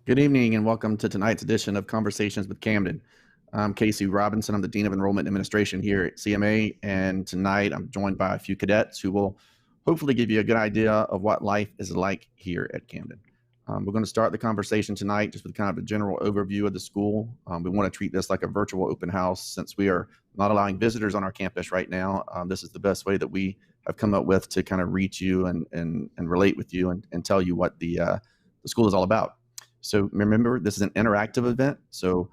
Good evening and welcome to tonight's edition of Conversations with Camden. I'm Casey Robinson. I'm the Dean of Enrollment Administration here at CMA, and tonight I'm joined by a few cadets who will hopefully give you a good idea of what life is like here at Camden. We're going to start the conversation tonight just with kind of a general overview of the school. We want to treat this like a virtual open house since we are not allowing visitors on our campus right now. This is the best way that we have come up with to kind of reach you and relate with you and tell you what the school is all about. So remember, this is an interactive event. So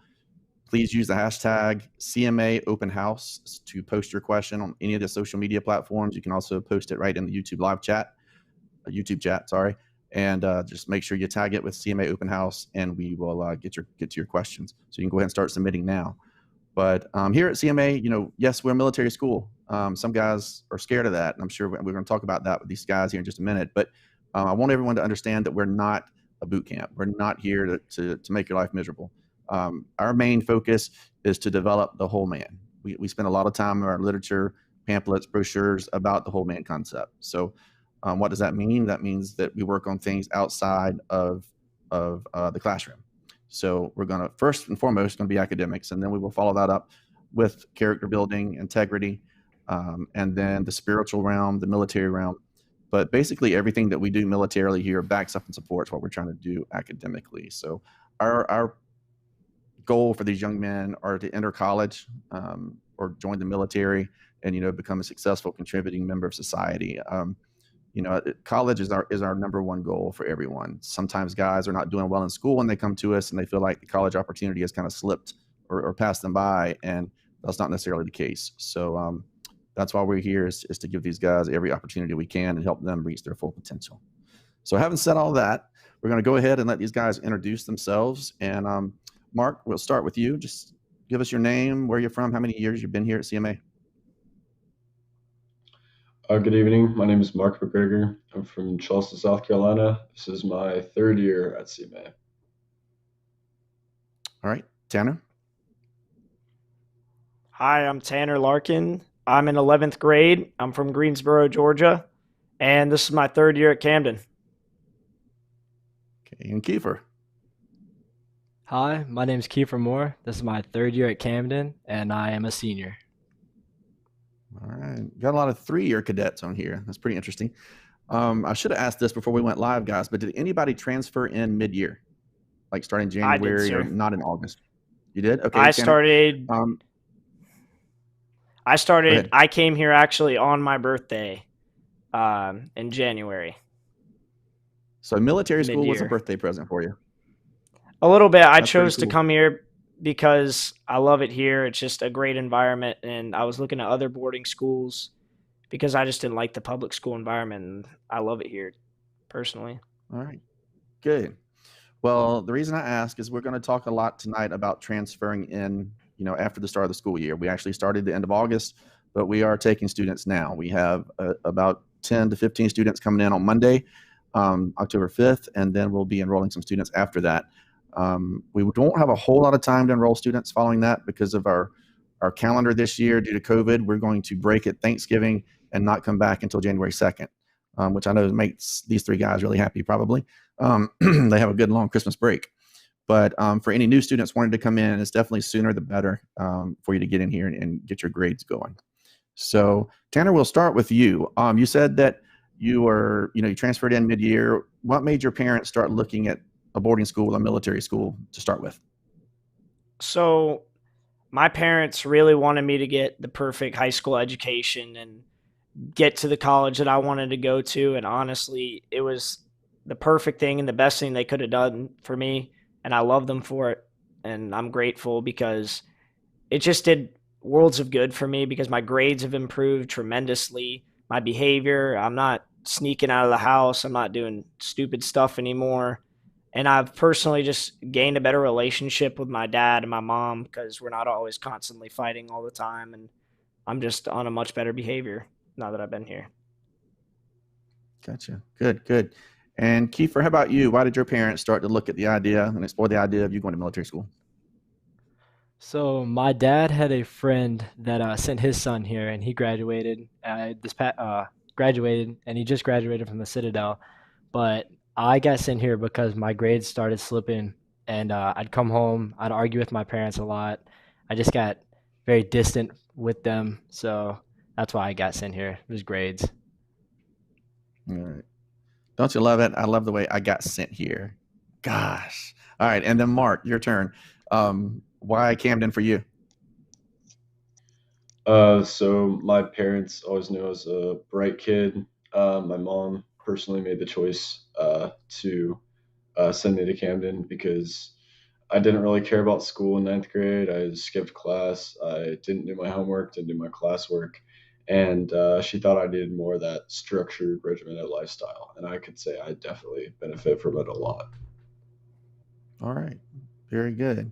please use the hashtag CMA Open House to post your question on any of the social media platforms. You can also post it right in the YouTube chat, sorry. And just make sure you tag it with CMA Open House, and we will get to your questions. So you can go ahead and start submitting now. But here at CMA, yes, we're a military school. Some guys are scared of that, and I'm sure we're going to talk about that with these guys here in just a minute. But I want everyone to understand that we're not a boot camp. We're not here to make your life miserable. Our main focus is to develop the whole man. We spend a lot of time in our literature, pamphlets, brochures about the whole man concept. So what does that mean? That means that we work on things outside of the classroom. So we're going to, first and foremost, going to be academics, and then we will follow that up with character building, integrity, and then the spiritual realm, the military realm. But basically everything that we do militarily here backs up and supports what we're trying to do academically. So our goal for these young men are to enter college or join the military and, become a successful contributing member of society. College is our number one goal for everyone. Sometimes guys are not doing well in school and they come to us and they feel like the college opportunity has kind of slipped or passed them by, and that's not necessarily the case. So that's why we're here is to give these guys every opportunity we can and help them reach their full potential. So having said all that, we're going to go ahead and let these guys introduce themselves. And Mark, we'll start with you. Just give us your name, where you're from, how many years you've been here at CMA. Good evening. My name is Mark McGregor. I'm from Charleston, South Carolina. This is my third year at CMA. All right, Tanner. Hi, I'm Tanner Larkin. I'm in 11th grade. I'm from Greensboro, Georgia, and this is my third year at Camden. Okay, and Kiefer. Hi, my name is Kiefer Moore. This is my third year at Camden, and I am a senior. All right, got a lot of 3-year cadets on here. That's pretty interesting. I should have asked this before we went live, guys, but did anybody transfer in mid-year, like starting January or not in August? You did? Okay. I started. I came here actually on my birthday in January. So military school was a birthday present for you? A little bit. I chose to come here because I love it here. It's just a great environment, and I was looking at other boarding schools because I just didn't like the public school environment, and I love it here personally. All right, good. Well, the reason I ask is we're going to talk a lot tonight about transferring in, after the start of the school year. We actually started the end of August, but we are taking students now. We have about 10 to 15 students coming in on Monday, October 5th, and then we'll be enrolling some students after that. We don't have a whole lot of time to enroll students following that because of our calendar this year due to COVID. We're going to break at Thanksgiving and not come back until January 2nd, which I know makes these 3 guys really happy probably. They have a good long Christmas break. But for any new students wanting to come in, it's definitely sooner the better for you to get in here and get your grades going. So Tanner, we'll start with you. You said that you transferred in mid-year. What made your parents start looking at a boarding school, a military school to start with? So my parents really wanted me to get the perfect high school education and get to the college that I wanted to go to. And honestly, it was the perfect thing and the best thing they could have done for me. And I love them for it. And I'm grateful because it just did worlds of good for me because my grades have improved tremendously. My behavior, I'm not sneaking out of the house. I'm not doing stupid stuff anymore. And I've personally just gained a better relationship with my dad and my mom because we're not always constantly fighting all the time. And I'm just on a much better behavior now that I've been here. Gotcha. Good. And Kiefer, how about you? Why did your parents start to look at the idea and explore the idea of you going to military school? So my dad had a friend that sent his son here, and he graduated. Graduated, and he just graduated from the Citadel. But I got sent here because my grades started slipping, and I'd come home, I'd argue with my parents a lot. I just got very distant with them, so that's why I got sent here. It was grades. All right. Don't you love it? I love the way I got sent here. Gosh. All right. And then Mark, your turn. Why Camden for you? So my parents always knew I was a bright kid. My mom personally made the choice to send me to Camden because I didn't really care about school in ninth grade. I skipped class. I didn't do my homework, didn't do my classwork. And she thought I needed more of that structured, regimented lifestyle. And I could say I definitely benefit from it a lot. All right. Very good.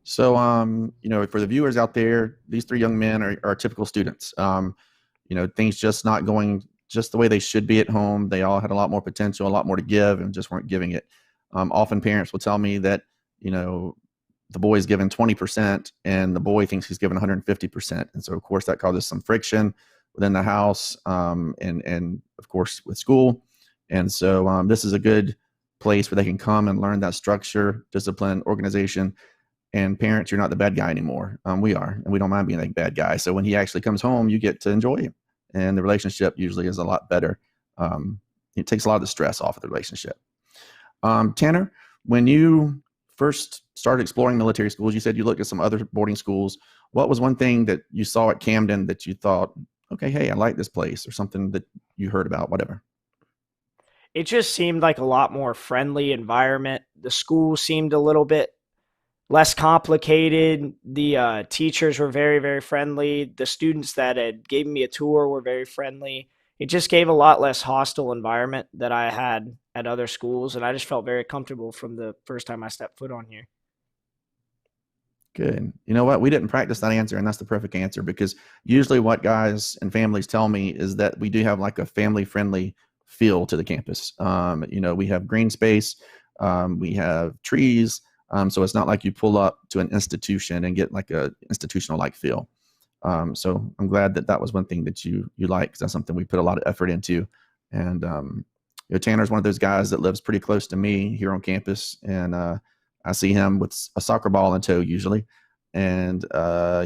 So, for the viewers out there, these three young men are typical students. Things just not going just the way they should be at home. They all had a lot more potential, a lot more to give, and just weren't giving it. Often parents will tell me that, the boy's given 20% and the boy thinks he's given 150%. And so, of course, that causes some friction within the house, and of course, with school. And so this is a good place where they can come and learn that structure, discipline, organization. And parents, you're not the bad guy anymore. We are, and we don't mind being a bad guy. So when he actually comes home, you get to enjoy him, and the relationship usually is a lot better. It takes a lot of the stress off of the relationship. Tanner, when you first started exploring military schools, you said you looked at some other boarding schools. What was one thing that you saw at Camden that you thought, okay, hey, I like this place, or something that you heard about, whatever? It just seemed like a lot more friendly environment. The school seemed a little bit less complicated. The teachers were very, very friendly. The students that had given me a tour were very friendly. It just gave a lot less hostile environment that I had at other schools, and I just felt very comfortable from the first time I stepped foot on here. Good. You know what? We didn't practice that answer, and that's the perfect answer, because usually what guys and families tell me is that we do have like a family-friendly feel to the campus. We have green space, we have trees, so it's not like you pull up to an institution and get like a institutional-like feel. So I'm glad that was one thing that you like, because that's something we put a lot of effort into. And Tanner's one of those guys that lives pretty close to me here on campus, and I see him with a soccer ball in tow usually. And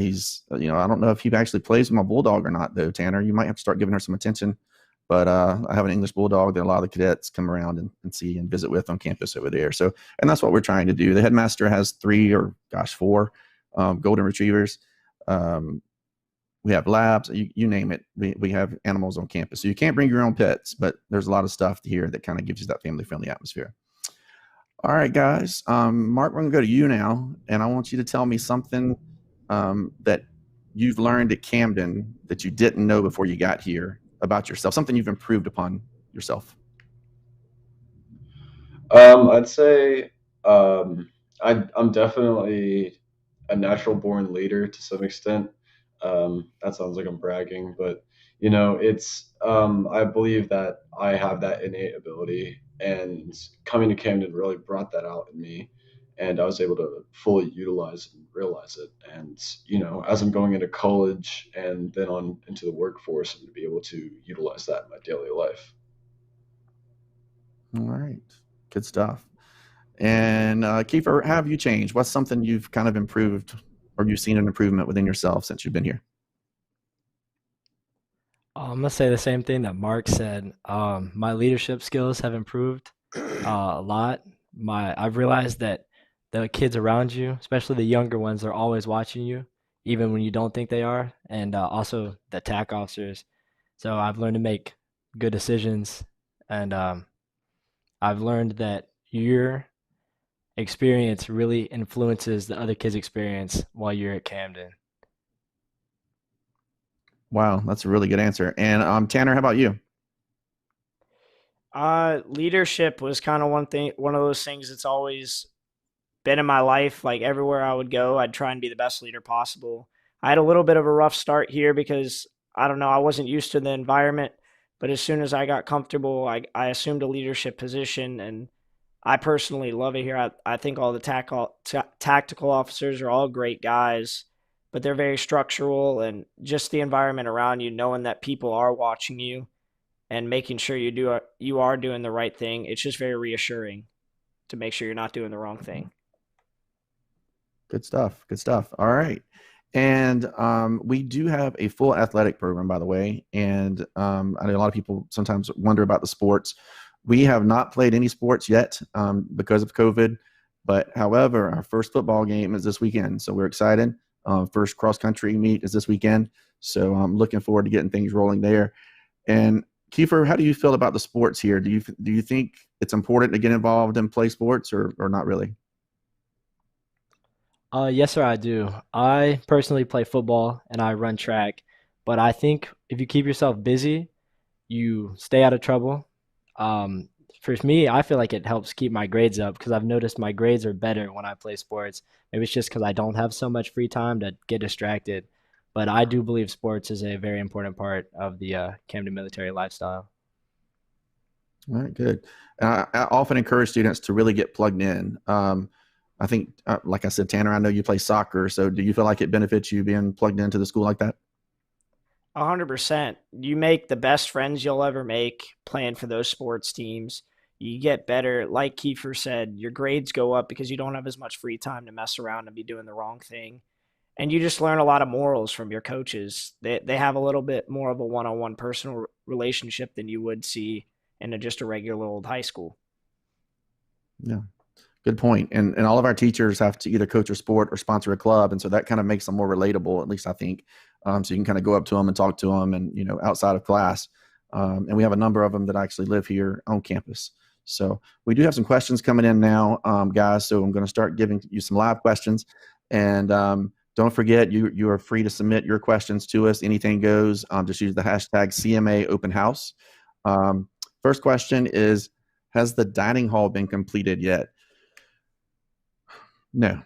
he's, I don't know if he actually plays with my bulldog or not, though. Tanner, you might have to start giving her some attention. But I have an English bulldog that a lot of the cadets come around and see and visit with on campus over there. So, and that's what we're trying to do. The headmaster has 4 golden retrievers. We have labs, you name it. We have animals on campus. So you can't bring your own pets, but there's a lot of stuff here that kind of gives you that family-friendly atmosphere. All right, guys. Mark, we're going to go to you now, and I want you to tell me something that you've learned at Camden that you didn't know before you got here about yourself, something you've improved upon yourself. I'd say I'm definitely a natural born leader to some extent. That sounds like I'm bragging, but it's I believe that I have that innate ability, and coming to Camden really brought that out in me, and I was able to fully utilize and realize it. And as I'm going into college and then on into the workforce, I'm going to be able to utilize that in my daily life. All right, good stuff. And Kiefer, how have you changed? What's something you've kind of improved, or you've seen an improvement within yourself since you've been here? I'm gonna say the same thing that Mark said. My leadership skills have improved a lot. I've realized that the kids around you, especially the younger ones, are always watching you, even when you don't think they are, and also the TAC officers. So I've learned to make good decisions, and I've learned that your experience really influences the other kids' experience while you're at Camden. Wow, that's a really good answer. And Tanner, how about you? Leadership was kind of one of those things that's always been in my life. Like everywhere I would go, I'd try and be the best leader possible. I had a little bit of a rough start here because I don't know, I wasn't used to the environment, but as soon as I got comfortable, I assumed a leadership position, and I personally love it here. I think all the tactical officers are all great guys, but they're very structural, and just the environment around you, knowing that people are watching you, and making sure you are doing the right thing. It's just very reassuring to make sure you're not doing the wrong thing. Good stuff. Good stuff. All right. And we do have a full athletic program, by the way. And I know a lot of people sometimes wonder about the sports. We have not played any sports yet because of COVID. But however, our first football game is this weekend. So we're excited. First cross country meet is this weekend. So I'm looking forward to getting things rolling there. And Kiefer, how do you feel about the sports here? Do you think it's important to get involved and play sports or not really? Yes, sir, I do. I personally play football and I run track, but I think if you keep yourself busy, you stay out of trouble. Um, for me, I feel like it helps keep my grades up because I've noticed my grades are better when I play sports. Maybe it's just because I don't have so much free time to get distracted, but I do believe sports is a very important part of the Camden military lifestyle. All right, good. I often encourage students to really get plugged in. I think, like I said, Tanner, I know you play soccer. So do you feel like it benefits you being plugged into the school like that? 100%. You make the best friends you'll ever make playing for those sports teams. You get better. Like Kiefer said, your grades go up because you don't have as much free time to mess around and be doing the wrong thing. And you just learn a lot of morals from your coaches. They have a little bit more of a one-on-one personal relationship than you would see in just a regular old high school. Yeah. Good point. And all of our teachers have to either coach a sport or sponsor a club. And so that kind of makes them more relatable, at least I think. So you can kind of go up to them and talk to them and, outside of class. And we have a number of them that actually live here on campus. So we do have some questions coming in now, guys. So I'm going to start giving you some live questions. And don't forget, you are free to submit your questions to us. Anything goes. Just use the hashtag CMA Open House. First question is, has the dining hall been completed yet? No.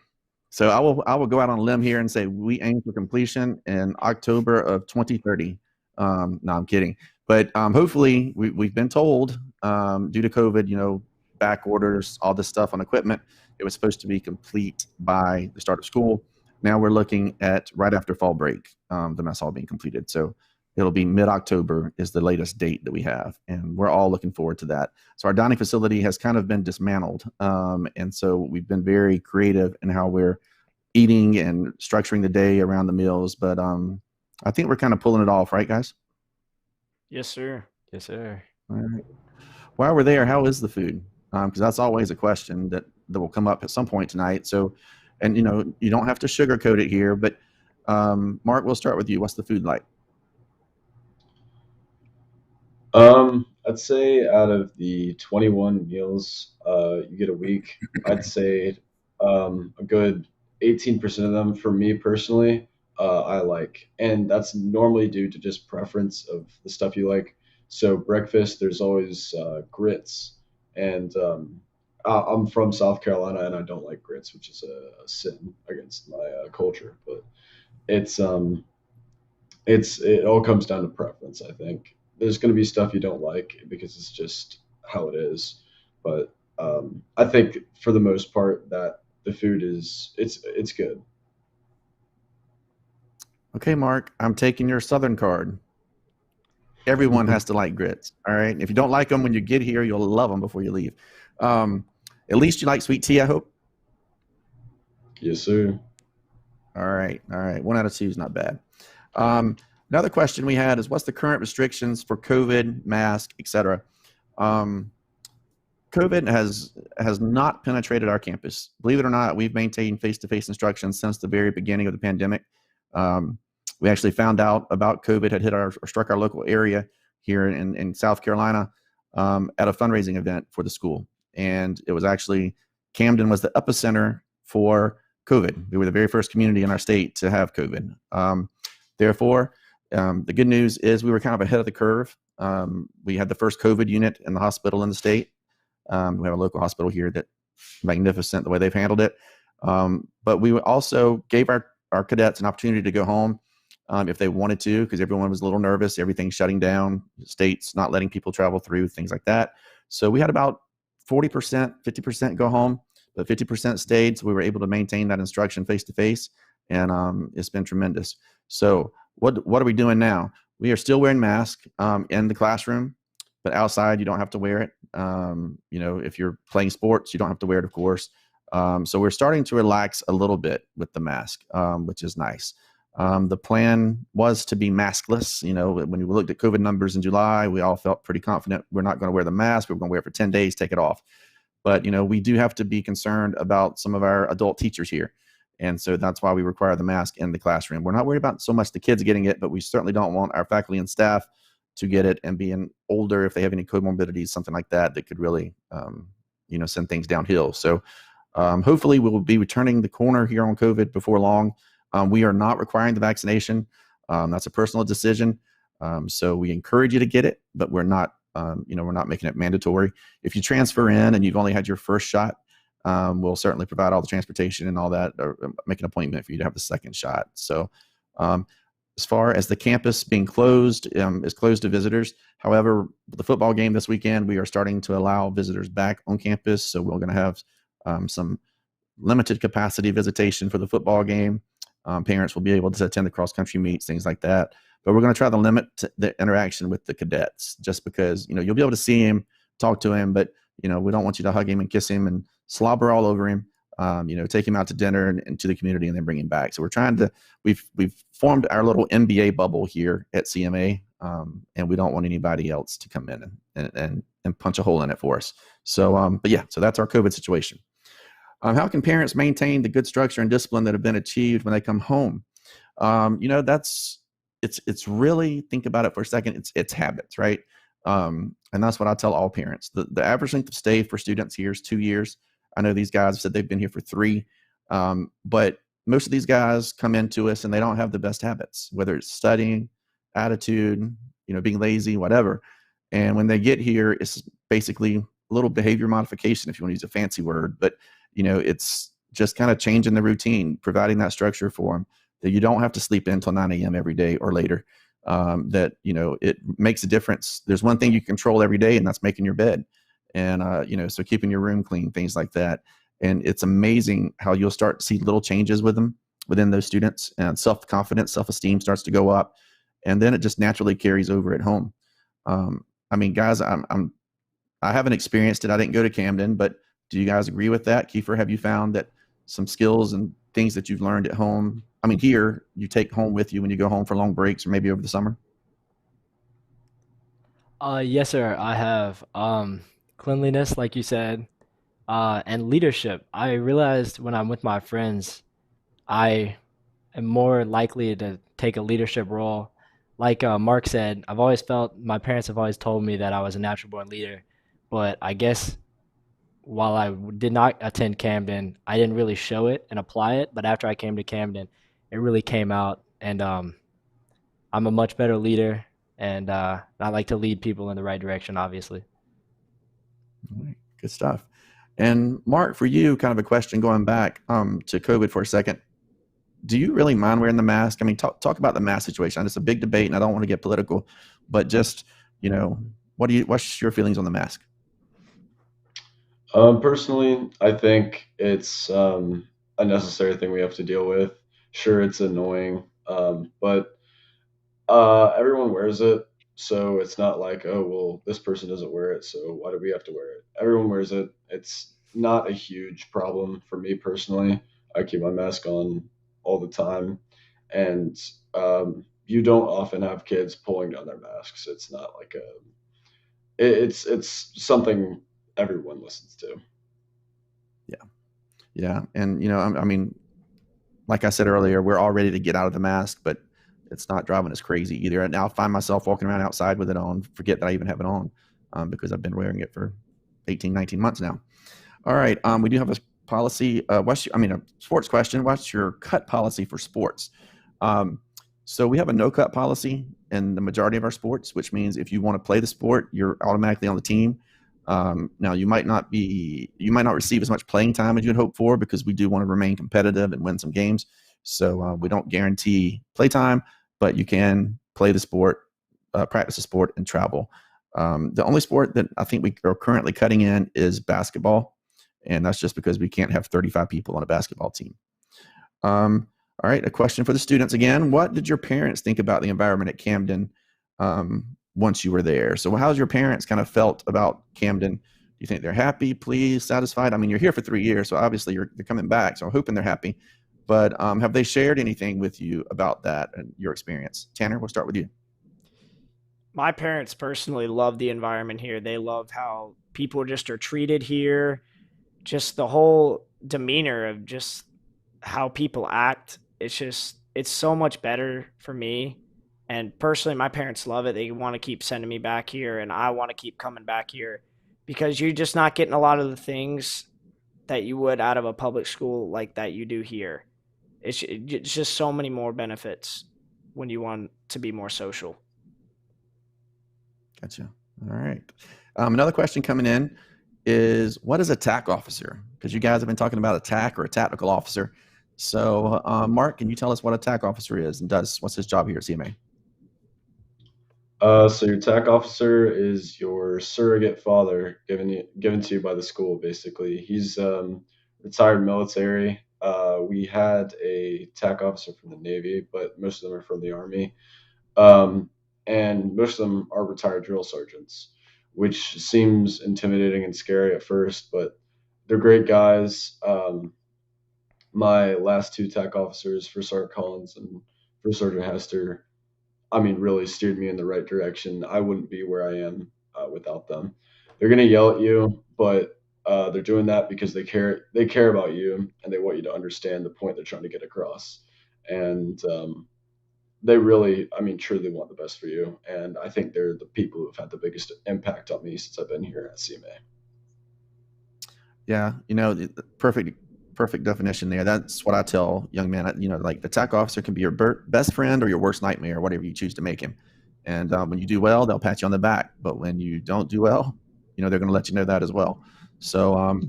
So I will go out on a limb here and say we aim for completion in October of 2030. No, I'm kidding. But hopefully we've been told due to COVID, back orders, all this stuff on equipment, it was supposed to be complete by the start of school. Now we're looking at right after fall break, the mess hall being completed. So it'll be mid-October is the latest date that we have. And we're all looking forward to that. So our dining facility has kind of been dismantled. And so we've been very creative in how we're eating and structuring the day around the meals. But I think we're kind of pulling it off, right, guys? Yes, sir. Yes, sir. All right. While we're there, how is the food? Because that's always a question that will come up at some point tonight. So, and you don't have to sugarcoat it here, but Mark, we'll start with you. What's the food like? I'd say out of the 21 meals you get a week, I'd say a good 18% of them for me personally, I like. And that's normally due to just preference of the stuff you like. So breakfast, there's always grits. And I'm from South Carolina and I don't like grits, which is a sin against my culture. But it all comes down to preference, I think. There's going to be stuff you don't like because it's just how it is. But I think for the most part that the food it's good. Okay, Mark, I'm taking your Southern card. Everyone has to like grits. All right. If you don't like them when you get here, you'll love them before you leave. At least you like sweet tea, I hope. Yes, sir. All right. 1 out of 2 is not bad. Another question we had is, what's the current restrictions for COVID, mask, etc.? COVID has not penetrated our campus. Believe it or not, we've maintained face-to-face instruction since the very beginning of the pandemic. We actually found out about COVID had hit or struck our local area here in South Carolina at a fundraising event for the school. And it was actually, Camden was the epicenter for COVID. We were the very first community in our state to have COVID. Therefore, the good news is we were kind of ahead of the curve. We had the first COVID unit in the hospital in the state. We have a local hospital here that's magnificent the way they've handled it. But we also gave our cadets an opportunity to go home if they wanted to, because everyone was a little nervous. Everything's shutting down, states not letting people travel through, things like that. So we had about 40%, 50% go home, but 50% stayed. So we were able to maintain that instruction face-to-face, and it's been tremendous. So what are we doing now? We are still wearing masks in the classroom. but outside you don't have to wear it. If you're playing sports, you don't have to wear it, of course. So we're starting to relax a little bit with the mask, which is nice. The plan was to be maskless. When we looked at COVID numbers in July, we all felt pretty confident we're not going to wear the mask. We're going to wear it for 10 days, take it off. But, we do have to be concerned about some of our adult teachers here. And so that's why we require the mask in the classroom. We're not worried about so much the kids getting it, but we certainly don't want our faculty and staff to get it, and being older, if they have any comorbidities, something like that could really, send things downhill. So hopefully we will be returning the corner here on COVID before long. We are not requiring the vaccination. That's a personal decision. So we encourage you to get it, but we're not making it mandatory. If you transfer in and you've only had your first shot, we'll certainly provide all the transportation and all that, or make an appointment for you to have the second shot. So as far as the campus being closed, is closed to visitors. However, the football game this weekend, we are starting to allow visitors back on campus. So we're going to have some limited capacity visitation for the football game. Parents will be able to attend the cross-country meets, things like that. But we're going to try to limit the interaction with the cadets, just because, you'll be able to see him, talk to him, but, we don't want you to hug him and kiss him and slobber all over him. Take him out to dinner and to the community and then bring him back. So we're trying to, we've formed our little NBA bubble here at CMA, and we don't want anybody else to come in and punch a hole in it for us. So, but yeah, so that's our COVID situation. How can parents maintain the good structure and discipline that have been achieved when they come home? It's really, think about it for a second. It's habits, right? And that's what I tell all parents. The average length of stay for students here is 2 years. I know these guys have said they've been here for 3, but most of these guys come into us and they don't have the best habits, whether it's studying, attitude, being lazy, whatever. And when they get here, it's basically a little behavior modification, if you want to use a fancy word, but it's just kind of changing the routine, providing that structure for them, that you don't have to sleep in until 9 a.m. every day or later. That, it makes a difference. There's one thing you control every day, and that's making your bed. And, so keeping your room clean, things like that. And it's amazing how you'll start to see little changes within those students, and self-confidence, self-esteem starts to go up. And then it just naturally carries over at home. Guys, I haven't experienced it. I didn't go to Camden, but do you guys agree with that? Kiefer, have you found that some skills and things that you've learned at home, here, you take home with you when you go home for long breaks or maybe over the summer? Yes, sir. I have cleanliness, like you said, and leadership. I realized when I'm with my friends, I am more likely to take a leadership role. Like Mark said, my parents have always told me that I was a natural born leader, but I guess while I did not attend Camden, I didn't really show it and apply it. But after I came to Camden, it really came out, and I'm a much better leader, and I like to lead people in the right direction, obviously. All right, good stuff. And Mark, for you, kind of a question going back to COVID for a second. Do you really mind wearing the mask? Talk about the mask situation. It's a big debate, and I don't want to get political, but just, what's your feelings on the mask? Personally, I think it's a necessary thing we have to deal with. Sure, it's annoying, but everyone wears it, so it's not like, oh, well, this person doesn't wear it, so why do we have to wear it? Everyone wears it. It's not a huge problem for me personally. I keep my mask on all the time, and you don't often have kids pulling down their masks. It's not like it's something everyone listens to. Yeah. And, like I said earlier, we're all ready to get out of the mask, but it's not driving us crazy either. And now I find myself walking around outside with it on, forget that I even have it on, because I've been wearing it for 18, 19 months now. All right. We do have a policy. A sports question. What's your cut policy for sports? So we have a no cut policy in the majority of our sports, which means if you want to play the sport, you're automatically on the team. Now you might not receive as much playing time as you'd hope for, because we do want to remain competitive and win some games. So we don't guarantee play time, but you can play the sport, practice the sport, and travel. The only sport that I think we are currently cutting in is basketball. And that's just because we can't have 35 people on a basketball team. All right. A question for the students again. What did your parents think about the environment at Camden once you were there. So how's your parents kind of felt about Camden? Do you think they're happy, pleased, satisfied? I mean, you're here for 3 years, so obviously they're coming back. So I'm hoping they're happy. But have they shared anything with you about that and your experience? Tanner, we'll start with you. My parents personally love the environment here. They love how people just are treated here. Just the whole demeanor of just how people act. It's so much better for me. And personally, my parents love it. They want to keep sending me back here, and I want to keep coming back here because you're just not getting a lot of the things that you would out of a public school like that you do here. It's just so many more benefits when you want to be more social. Gotcha. All right. Another question coming in is, what is a TAC officer? Because you guys have been talking about a TAC or a tactical officer. So, Mark, can you tell us what a TAC officer is and does? What's his job here at CMA? So your TAC officer is your surrogate father given to you by the school. Basically, he's retired military. We had a TAC officer from the Navy, but most of them are from the Army. And most of them are retired drill sergeants, which seems intimidating and scary at first, but they're great guys. My last two TAC officers, First Sergeant Collins and First Sergeant Hester, really steered me in the right direction. I wouldn't be where I am without them. They're going to yell at you, but they're doing that because they care. They care about you, and they want you to understand the point they're trying to get across. And they really, truly want the best for you. And I think they're the people who've had the biggest impact on me since I've been here at CMA. Yeah, the perfect definition there. That's what I tell young men. Like the TAC officer can be your best friend or your worst nightmare, whatever you choose to make him. And when you do well, they'll pat you on the back. But when you don't do well, they're going to let you know that as well. So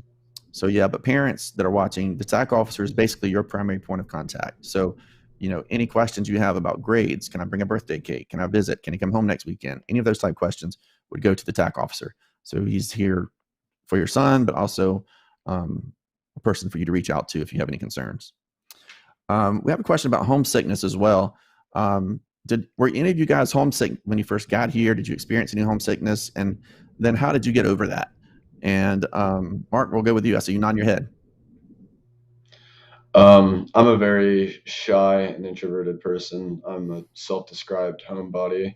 yeah. But parents that are watching, the TAC officer is basically your primary point of contact. So any questions you have about grades, can I bring a birthday cake? Can I visit? Can he come home next weekend? Any of those type questions would go to the TAC officer. So he's here for your son, but also a person for you to reach out to if you have any concerns. We have a question about homesickness as well. Were any of you guys homesick when you first got here? Did you experience any homesickness? And then how did you get over that? And Mark, we'll go with you. I see you nodding your head. I'm a very shy and introverted person. I'm a self-described homebody.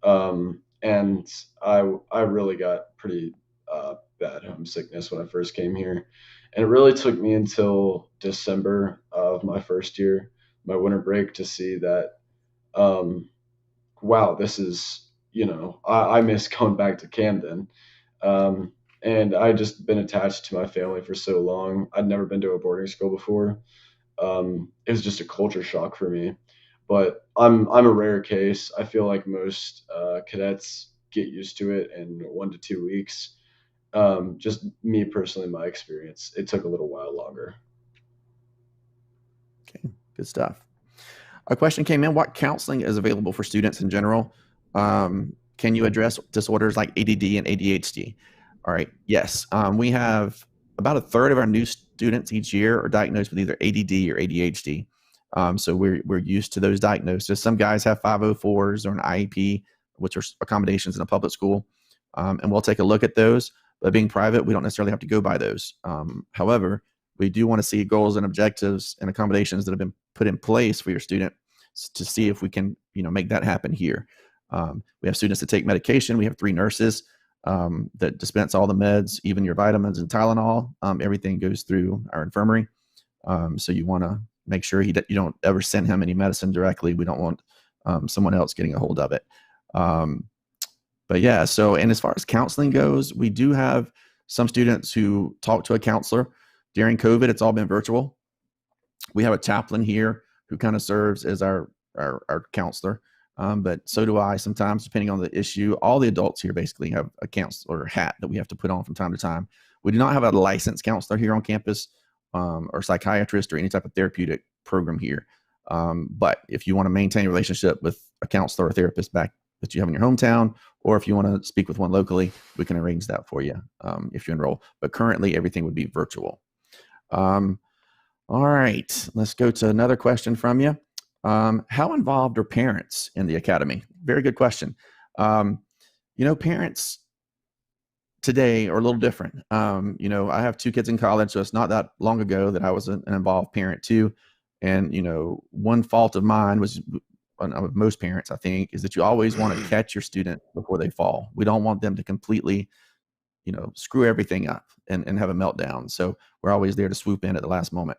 And I really got pretty bad homesickness when I first came here. And it really took me until December of my first year, my winter break, to see that, wow, this is, I miss going back to Camden. And I just been attached to my family for so long. I'd never been to a boarding school before. It was just a culture shock for me. But I'm a rare case. I feel like most cadets get used to it in 1 to 2 weeks. Just me personally, my experience, it took a little while longer. Okay, good stuff. A question came in: what counseling is available for students in general? Can you address disorders like ADD and ADHD? All right. Yes. We have about a third of our new students each year are diagnosed with either ADD or ADHD. So we're used to those diagnoses. Some guys have 504s or an IEP, which are accommodations in a public school. And we'll take a look at those. But being private, we don't necessarily have to go by those. However, we do want to see goals and objectives and accommodations that have been put in place for your student to see if we can, make that happen here. We have students that take medication. We have 3 nurses that dispense all the meds, even your vitamins and Tylenol. Everything goes through our infirmary. So you want to make sure you don't ever send him any medicine directly. We don't want someone else getting a hold of it. But yeah, and as far as counseling goes, we do have some students who talk to a counselor. During COVID, it's all been virtual. We have a chaplain here who kind of serves as our counselor. But so do I sometimes, depending on the issue. All the adults here basically have a counselor hat that we have to put on from time to time. We do not have a licensed counselor here on campus, or psychiatrist or any type of therapeutic program here. But if you want to maintain a relationship with a counselor or therapist back that you have in your hometown, or if you want to speak with one locally, we can arrange that for you if you enroll. But currently, everything would be virtual. All right, let's go to another question from you. How involved are parents in the academy? Very good question. Parents today are a little different. I have 2 kids in college, so it's not that long ago that I was an involved parent too. And, one fault of mine was, of most parents, I think, is that you always want to catch your student before they fall. We don't want them to completely, screw everything up and have a meltdown. So we're always there to swoop in at the last moment.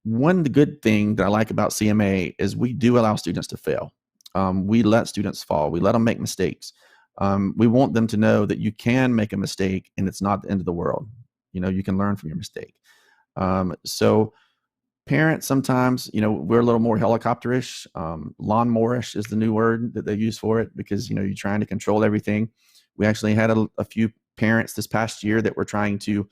One good thing that I like about CMA is we do allow students to fail. We let students fall. We let them make mistakes. We want them to know that you can make a mistake and it's not the end of the world. You can learn from your mistake. So parents sometimes, we're a little more helicopterish. Lawnmower-ish is the new word that they use for it, because, you're trying to control everything. We actually had a few parents this past year that were trying to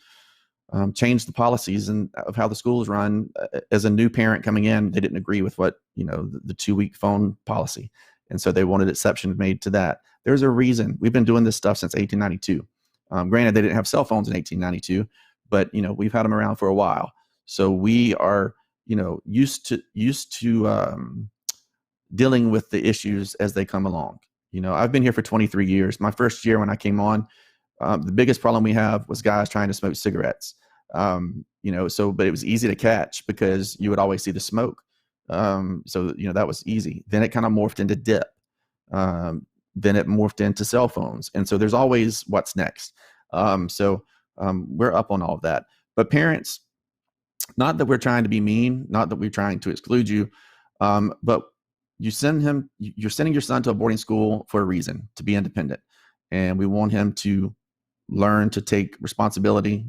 change the policies and of how the schools run. As a new parent coming in, they didn't agree with what, the 2-week phone policy. And so they wanted exceptions made to that. There's a reason. We've been doing this stuff since 1892. Granted, they didn't have cell phones in 1892, but, we've had them around for a while. So we are, used to dealing with the issues as they come along. I've been here for 23 years. My first year when I came on, the biggest problem we have was guys trying to smoke cigarettes. But it was easy to catch because you would always see the smoke. That was easy. Then it kind of morphed into dip. Then it morphed into cell phones. And so there's always what's next. We're up on all of that. But parents, not that we're trying to be mean, not that we're trying to exclude you, but you're sending your son to a boarding school for a reason, to be independent. And we want him to learn to take responsibility,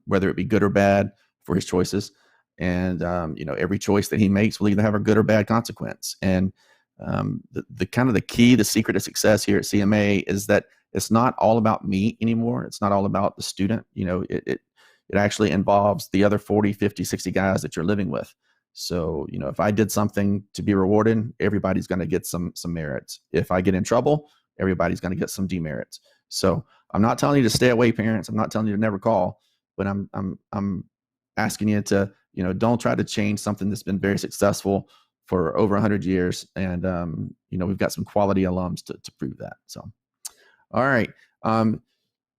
whether it be good or bad, for his choices. And, every choice that he makes will either have a good or bad consequence. And the kind of the key, the secret of success here at CMA is that it's not all about me anymore. It's not all about the student. It actually involves the other 40, 50, 60 guys that you're living with. So, if I did something to be rewarded, everybody's going to get some merits. If I get in trouble, everybody's going to get some demerits. So I'm not telling you to stay away, parents. I'm not telling you to never call, but I'm asking you to, don't try to change something that's been very successful for over 100 years. And, we've got some quality alums to prove that. So, all right.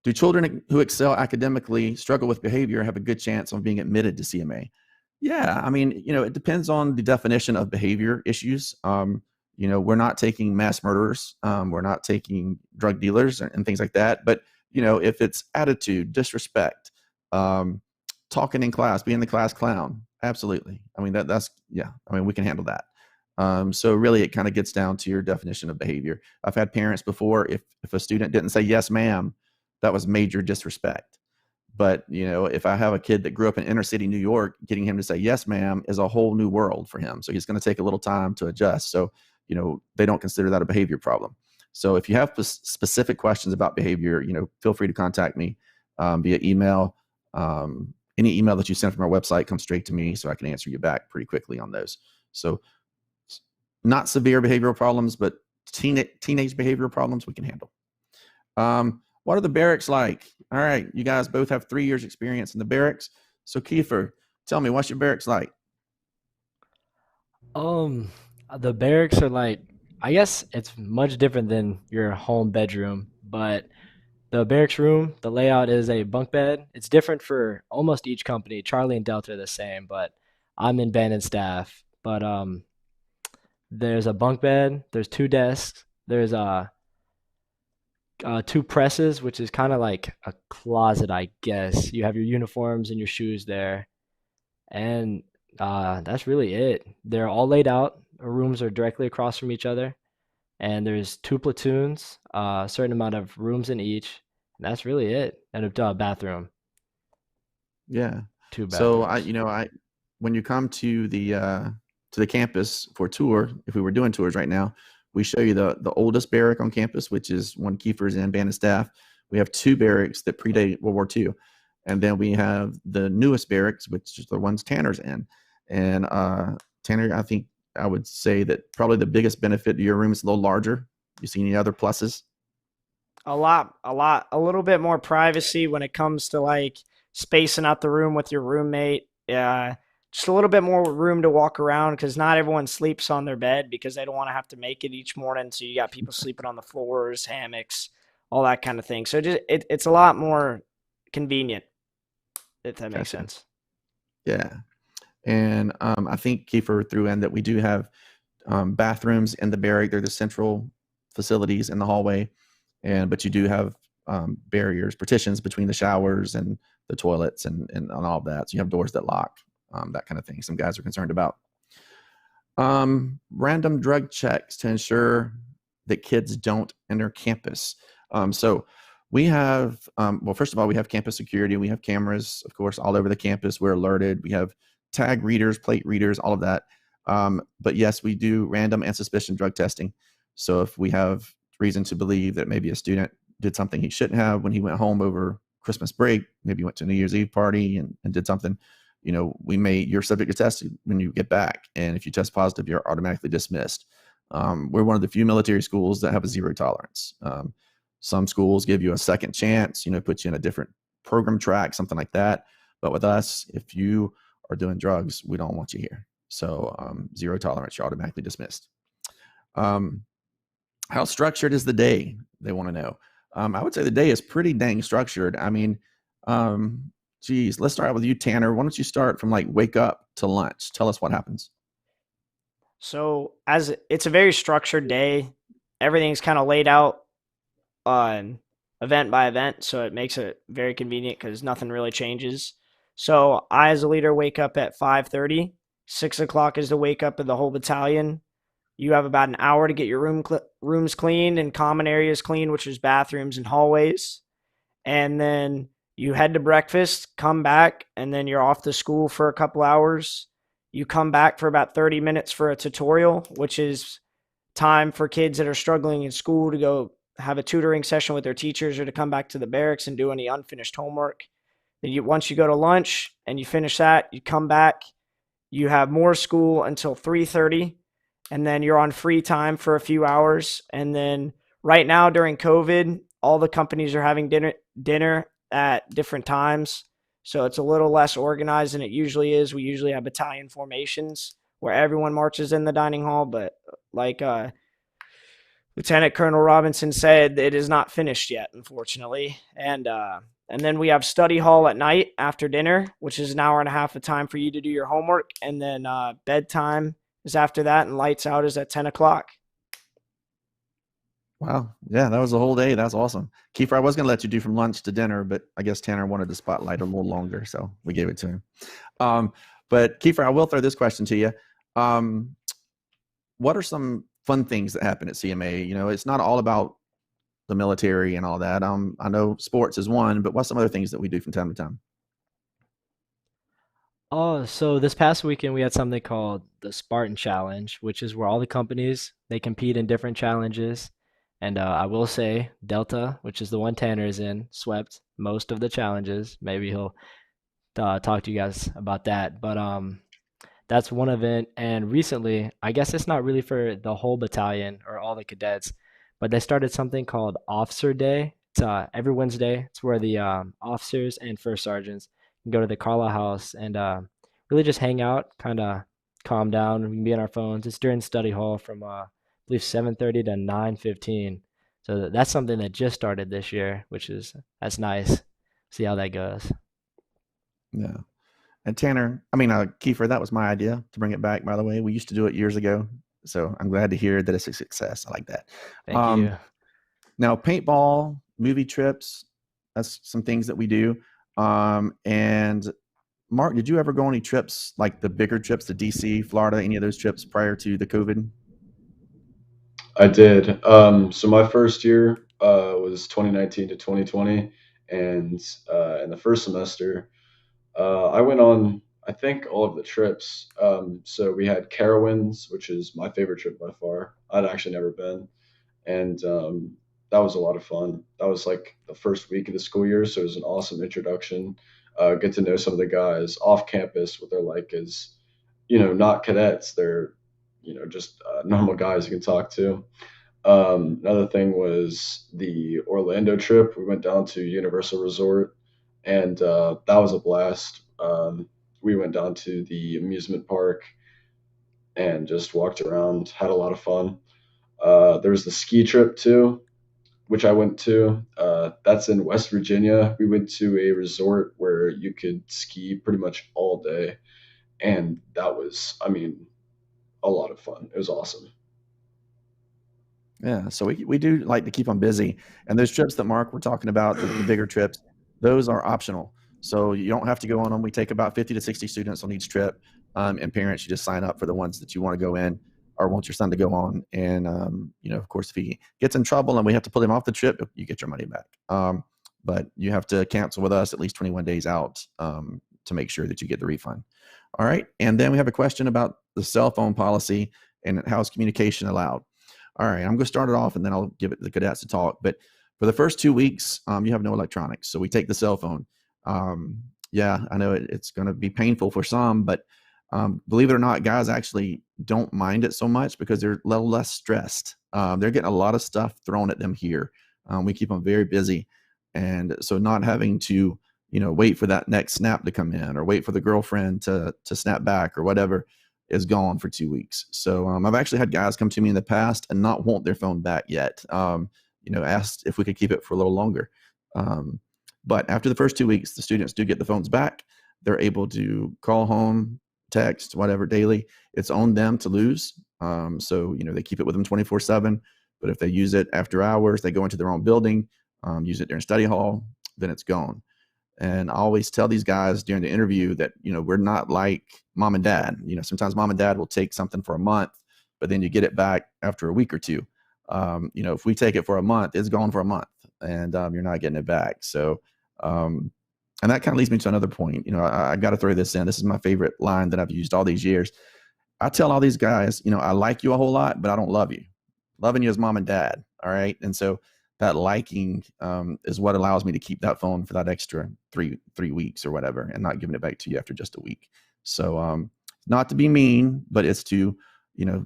Do children who excel academically struggle with behavior have a good chance of being admitted to CMA? Yeah, I mean, it depends on the definition of behavior issues. We're not taking mass murderers. We're not taking drug dealers and things like that. But, if it's attitude, disrespect, talking in class, being the class clown, absolutely. I mean, we can handle that. So really it kind of gets down to your definition of behavior. I've had parents before, if a student didn't say, "Yes, ma'am," that was major disrespect. But, if I have a kid that grew up in inner city New York, getting him to say, "Yes, ma'am," is a whole new world for him. So he's going to take a little time to adjust. So, they don't consider that a behavior problem. So if you have specific questions about behavior, feel free to contact me via email. Any email that you send from our website comes straight to me, so I can answer you back pretty quickly on those. So not severe behavioral problems, but teenage behavioral problems we can handle. What are the barracks like? All right, you guys both have 3 years experience in the barracks. So Kiefer, tell me, what's your barracks like? The barracks are like, I guess it's much different than your home bedroom, but the barracks room, the layout is a bunk bed. It's different for almost each company. Charlie and Delta are the same, but I'm in band and staff. But there's a bunk bed, there's 2 desks, there's 2 presses, which is kind of like a closet, I guess. You have your uniforms and your shoes there, and that's really it. They're all laid out. Our rooms are directly across from each other, and there's 2 platoons, a certain amount of rooms in each, and that's really it. And a bathroom. Yeah. 2 So bathrooms. when you come to the campus for a tour, if we were doing tours right now, we show you the oldest barrack on campus, which is one Kiefer's in, band and staff. We have 2 barracks that predate World War II. And then we have the newest barracks, which is the ones Tanner's in. And Tanner, I think I would say that probably the biggest benefit to your room is a little larger. You see any other pluses? A little bit more privacy when it comes to like spacing out the room with your roommate. just a little bit more room to walk around because not everyone sleeps on their bed because they don't want to have to make it each morning. So you got people sleeping on the floors, hammocks, all that kind of thing. So it's a lot more convenient, if that makes Gotcha. sense. Yeah. And I think Kiefer threw in that we do have bathrooms in the barrack. They're the central facilities in the hallway, but you do have barriers, partitions between the showers and the toilets and all of that. So you have doors that lock, that kind of thing. Some guys are concerned about. Random drug checks to ensure that kids don't enter campus. So we have, well, first of all, we have campus security. We have cameras, of course, all over the campus. We're alerted. We have tag readers, plate readers, all of that. But yes, we do random and suspicion drug testing. So if we have reason to believe that maybe a student did something he shouldn't have when he went home over Christmas break, maybe went to a New Year's Eve party and did something, you're subject to testing when you get back. And if you test positive, you're automatically dismissed. We're one of the few military schools that have a zero tolerance. Some schools give you a second chance, put you in a different program track, something like that. But with us, if you are doing drugs, we don't want you here. So zero tolerance, you're automatically dismissed. How structured is the day? They want to know. I would say the day is pretty dang structured. I mean, let's start out with you, Tanner. Why don't you start from like wake up to lunch? Tell us what happens. So as it's a very structured day, everything's kind of laid out on event by event, so it makes it very convenient because nothing really changes. So I, as a leader, wake up at 5:30. 6 o'clock is the wake up of the whole battalion. You have about an hour to get your rooms cleaned and common areas cleaned, which is bathrooms and hallways. And then you head to breakfast, come back, and then you're off to school for a couple hours. You come back for about 30 minutes for a tutorial, which is time for kids that are struggling in school to go have a tutoring session with their teachers or to come back to the barracks and do any unfinished homework. Then once you go to lunch and you finish that, you come back, you have more school until 3:30, and then you're on free time for a few hours. And then right now during COVID, all the companies are having dinner at different times. So it's a little less organized than it usually is. We usually have battalion formations where everyone marches in the dining hall, but like Lieutenant Colonel Robinson said, it is not finished yet, unfortunately. And then we have study hall at night after dinner, which is an hour and a half of time for you to do your homework. And then bedtime is after that, and lights out is at 10 o'clock. Wow. Yeah, that was the whole day. That's awesome. Kiefer, I was going to let you do from lunch to dinner, but I guess Tanner wanted the spotlight a little longer, so we gave it to him. But Kiefer, I will throw this question to you. What are some fun things that happen at CMA? It's not all about the military and all that. I know sports is one, but what's some other things that we do from time to time? Oh, so this past weekend we had something called the Spartan Challenge, which is where all the companies they compete in different challenges. And I will say Delta, which is the one Tanner is in, swept most of the challenges. Maybe he'll talk to you guys about that. But that's one event. And recently, I guess it's not really for the whole battalion or all the cadets, but they started something called Officer Day. It's every Wednesday. It's where the officers and first sergeants can go to the Carla House and really just hang out, kind of calm down. We can be on our phones. It's during study hall from I believe 7:30 to 9:15. So that's something that just started this year, that's nice. See how that goes. Yeah. And Tanner, Kiefer, that was my idea to bring it back, by the way. We used to do it years ago. So I'm glad to hear that it's a success. I like that. Thank you. Now, paintball, movie trips, that's some things that we do. And Mark, did you ever go on any trips, like the bigger trips to DC, Florida, any of those trips prior to the COVID? I did. So my first year was 2019 to 2020, and in the first semester, I went on, I think, all of the trips. So we had Carowinds, which is my favorite trip by far. I'd actually never been, and that was a lot of fun. That was like the first week of the school year, so it was an awesome introduction. Get to know some of the guys off campus, what they're like as, not cadets. They're, just normal guys you can talk to. Another thing was the Orlando trip. We went down to Universal Resort, and that was a blast. We went down to the amusement park and just walked around, had a lot of fun. There was the ski trip too, which I went to. That's in West Virginia. We went to a resort where you could ski pretty much all day, and that was, I mean, a lot of fun. It was awesome. Yeah, so we do like to keep them busy, and those trips that Mark we're talking about, the bigger trips, those are optional. So you don't have to go on them. We take about 50 to 60 students on each trip, and parents, you just sign up for the ones that you want to go in or want your son to go on. And of course, if he gets in trouble and we have to pull him off the trip, you get your money back. But you have to cancel with us at least 21 days out to make sure that you get the refund. All right, and then we have a question about the cell phone policy and how is communication allowed. All right, I'm going to start it off and then I'll give it to the cadets to talk. But for the first 2 weeks, you have no electronics. So we take the cell phone. Yeah, I know it's going to be painful for some, but believe it or not, guys actually don't mind it so much because they're a little less stressed. They're getting a lot of stuff thrown at them here. We keep them very busy. And so not having to, wait for that next snap to come in or wait for the girlfriend to snap back or whatever is gone for 2 weeks. So I've actually had guys come to me in the past and not want their phone back yet. Asked if we could keep it for a little longer. But after the first 2 weeks, the students do get the phones back. They're able to call home, text, whatever daily. It's on them to lose. So they keep it with them 24/7. But if they use it after hours, they go into their own building, use it during study hall, then it's gone. And I always tell these guys during the interview that, we're not like mom and dad. Sometimes mom and dad will take something for a month, but then you get it back after a week or two. If we take it for a month, it's gone for a month and you're not getting it back. So, and that kind of leads me to another point. I got to throw this in. This is my favorite line that I've used all these years. I tell all these guys, I like you a whole lot, but I don't love you. Loving you is mom and dad. All right. And so that liking is what allows me to keep that phone for that extra three weeks or whatever, and not giving it back to you after just a week. So not to be mean, but it's to,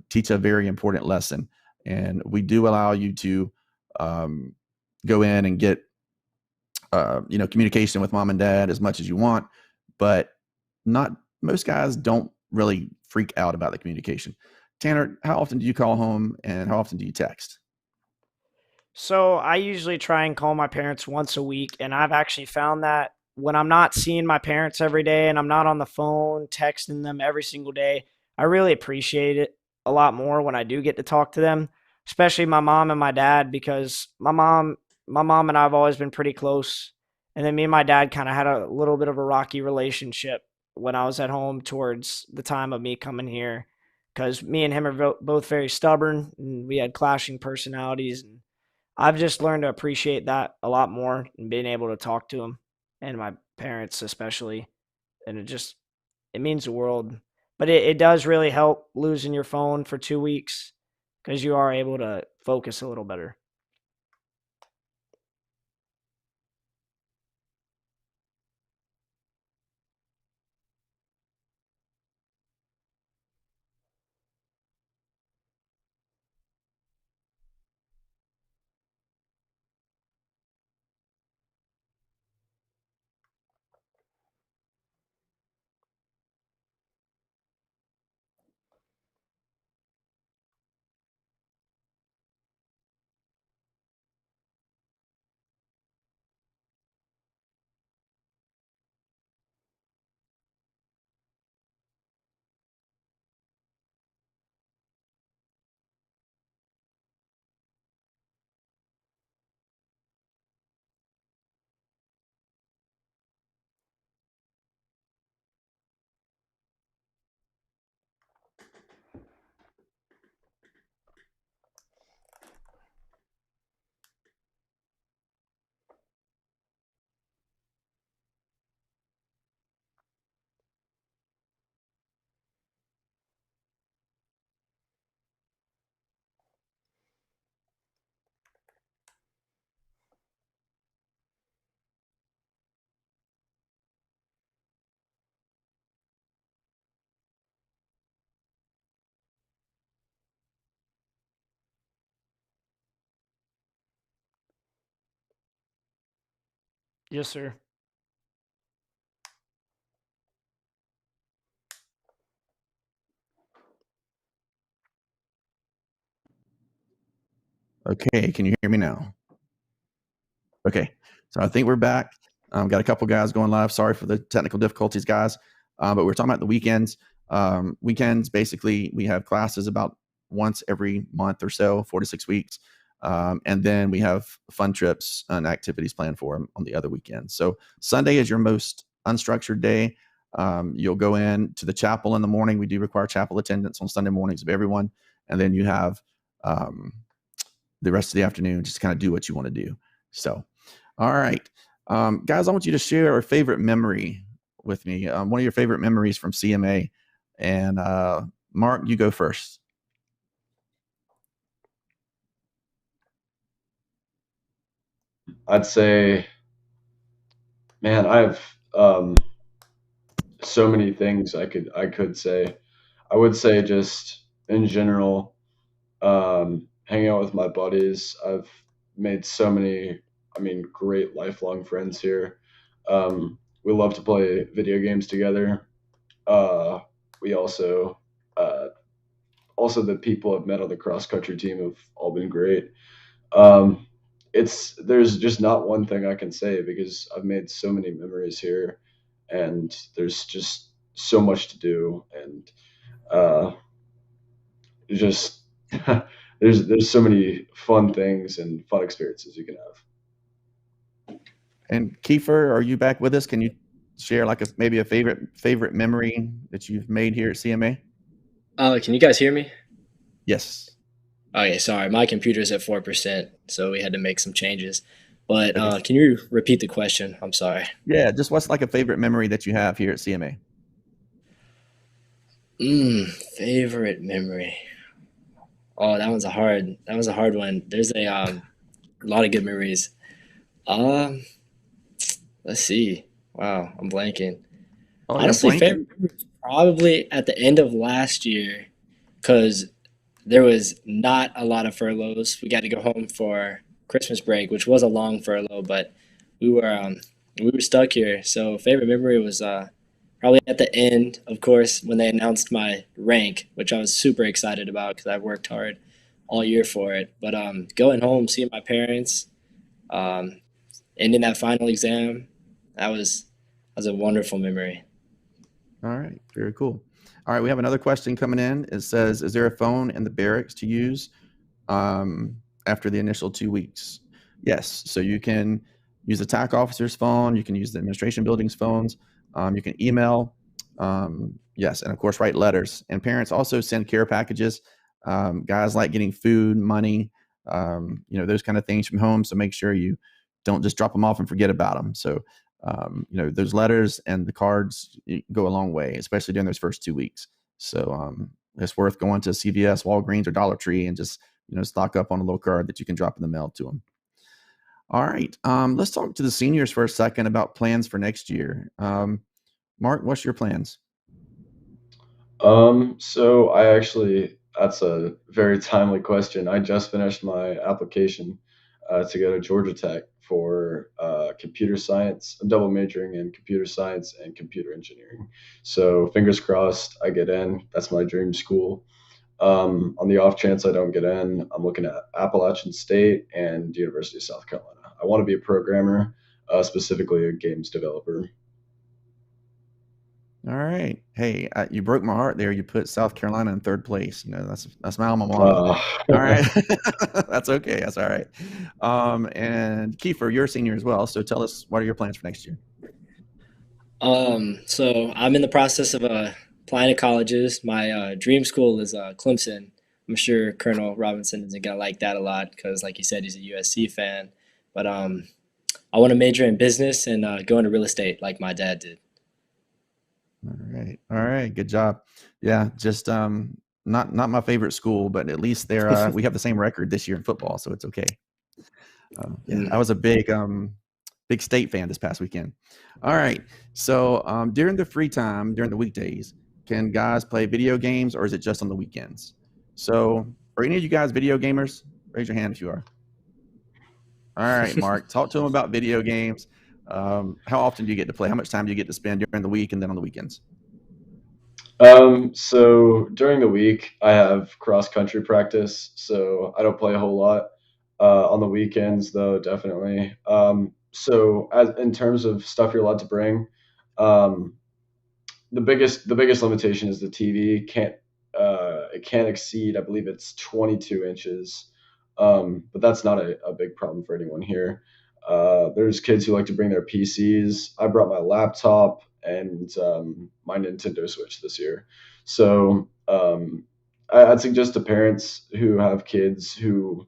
teach a very important lesson. And we do allow you to go in and get, communication with mom and dad as much as you want, but not most guys don't really freak out about the communication. Tanner, how often do you call home and how often do you text? So I usually try and call my parents once a week, and I've actually found that when I'm not seeing my parents every day and I'm not on the phone texting them every single day, I really appreciate it a lot more when I do get to talk to them, especially my mom and my dad, because my mom and I have always been pretty close. And then me and my dad kind of had a little bit of a rocky relationship when I was at home towards the time of me coming here, because me and him are both very stubborn and we had clashing personalities. And I've just learned to appreciate that a lot more and being able to talk to them and my parents especially. And it means the world. But it does really help losing your phone for 2 weeks because you are able to focus a little better. Yes, sir. Okay, can you hear me now? Okay, so I think we're back. Got a couple guys going live. Sorry for the technical difficulties, guys. But we're talking about the weekends. Weekends, basically, we have classes about once every month or so, 4 to 6 weeks. And then we have fun trips and activities planned for them on the other weekends. So Sunday is your most unstructured day. You'll go in to the chapel in the morning. We do require chapel attendance on Sunday mornings of everyone. And then you have the rest of the afternoon just kind of do what you want to do. So, all right. Guys, I want you to share a favorite memory with me. One of your favorite memories from CMA. And Mark, you go first. I'd say, man, I have so many things I could say. I would say just in general, hanging out with my buddies. I've made so many, I mean, great lifelong friends here. We love to play video games together. We uh, also the people I've met on the cross country team have all been great. Um, there's just not one thing I can say because I've made so many memories here, and there's just so much to do, and uh, just there's so many fun things and fun experiences you can have. And Kiefer, are you back with us? Can you share like maybe a favorite memory that you've made here at CMA? Can you guys hear me? Yes. Okay, sorry, my computer's at 4%, so we had to make some changes. But Okay. can you repeat the question? I'm sorry. Yeah, just what's like a favorite memory that you have here at CMA? Favorite memory. Oh, that was a hard one. There's a lot of good memories. Um, let's see. Wow, I'm blanking. Oh, yeah, Honestly, blanking. favorite memory was probably at the end of last year, because there was not a lot of furloughs. We got to go home for Christmas break, which was a long furlough, but we were um, we were stuck here. So favorite memory was probably at the end, of course, when they announced my rank, which I was super excited about because I worked hard all year for it. But going home, seeing my parents, um, ending that final exam, that was a wonderful memory. All right, very cool. All right, we have another question coming in. It says, is there a phone in the barracks to use after the initial 2 weeks? Yes, so you can use the TAC officer's phone. You can use the administration building's phones. You can email. Yes, and of course, write letters. And parents also send care packages. Guys like getting food, money, those kind of things from home. So make sure you don't just drop them off and forget about them. So those letters and the cards go a long way, especially during those first 2 weeks. So it's worth going to CVS, Walgreens, or Dollar Tree and just stock up on a little card that you can drop in the mail to them. All right, let's talk to the seniors for a second about plans for next year. Mark, what's your plans? So that's a very timely question. I just finished my application to go to Georgia Tech for computer science. I'm double majoring in computer science and computer engineering. So fingers crossed I get in. That's my dream school. On the off chance I don't get in, I'm looking at Appalachian State and University of South Carolina. I want to be a programmer, specifically a games developer. All right. Hey, you broke my heart there. You put South Carolina in third place. That's my alma mater. All right. That's okay. That's all right. And Kiefer, you're a senior as well. So tell us, what are your plans for next year? So I'm in the process of applying to colleges. My dream school is Clemson. I'm sure Colonel Robinson is gonna like that a lot because, like you said, he's a USC fan. But I want to major in business and go into real estate like my dad did. All right. All right. Good job. Yeah. Just not my favorite school, but at least there we have the same record this year in football, so it's okay. Yeah, I was a big state fan this past weekend. All right. So during the free time, during the weekdays, can guys play video games, or is it just on the weekends? So are any of you guys video gamers? Raise your hand if you are. All right, Mark, talk to them about video games. How often do you get to play? How much time do you get to spend during the week and then on the weekends? So during the week, I have cross country practice, so I don't play a whole lot. On the weekends, though, definitely. So, as in terms of stuff you're allowed to bring, um, the biggest limitation is the TV it can't exceed, I believe it's 22 inches. But that's not a big problem for anyone here. There's kids who like to bring their PCs. I brought my laptop and my Nintendo Switch this year. So I'd suggest to parents who have kids who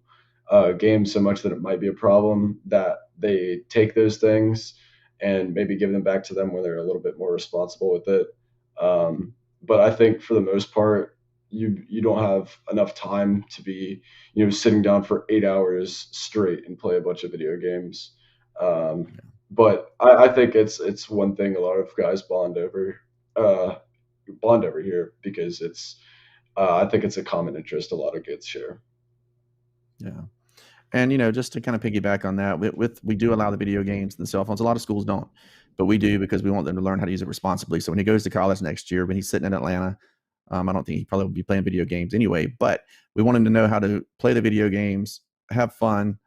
game so much that it might be a problem that they take those things and maybe give them back to them when they're a little bit more responsible with it. Um, but I think for the most part, you don't have enough time to be sitting down for 8 hours straight and play a bunch of video games. Um, but I think it's one thing a lot of guys uh, bond over here because I think it's a common interest a lot of kids share. Yeah. And just to kind of piggyback on that, we do allow the video games and the cell phones. A lot of schools don't, but we do because we want them to learn how to use it responsibly. So when he goes to college next year, when he's sitting in Atlanta, I don't think he probably will be playing video games anyway. But we want him to know how to play the video games, have fun,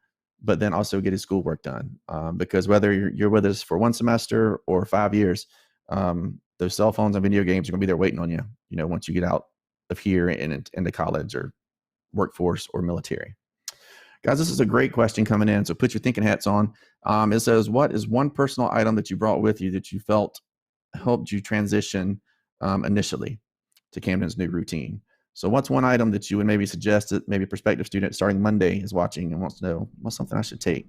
but then also get his schoolwork done. Because whether you're with us for 1 semester or 5 years, those cell phones and video games are going to be there waiting on you. Once you get out of here and into college or workforce or military. Guys, this is a great question coming in, so put your thinking hats on. It says, what is one personal item that you brought with you that you felt helped you transition initially to Camden's new routine? So what's one item that you would maybe suggest that maybe a prospective student starting Monday is watching and wants to know, what's something I should take?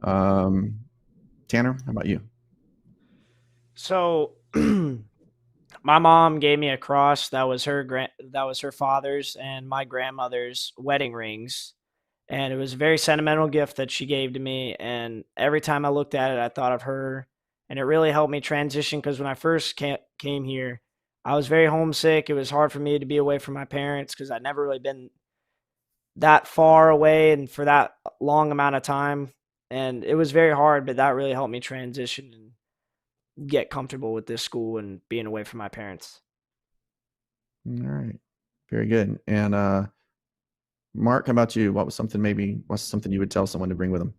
Tanner, how about you? So my mom gave me a cross that was her father's and my grandmother's wedding rings. And it was a very sentimental gift that she gave to me. And every time I looked at it, I thought of her. And it really helped me transition because when I first came here, I was very homesick. It was hard for me to be away from my parents because I'd never really been that far away and for that long amount of time. And it was very hard, but that really helped me transition and get comfortable with this school and being away from my parents. All right. Very good. And Mark, how about you? What's something you would tell someone to bring with them?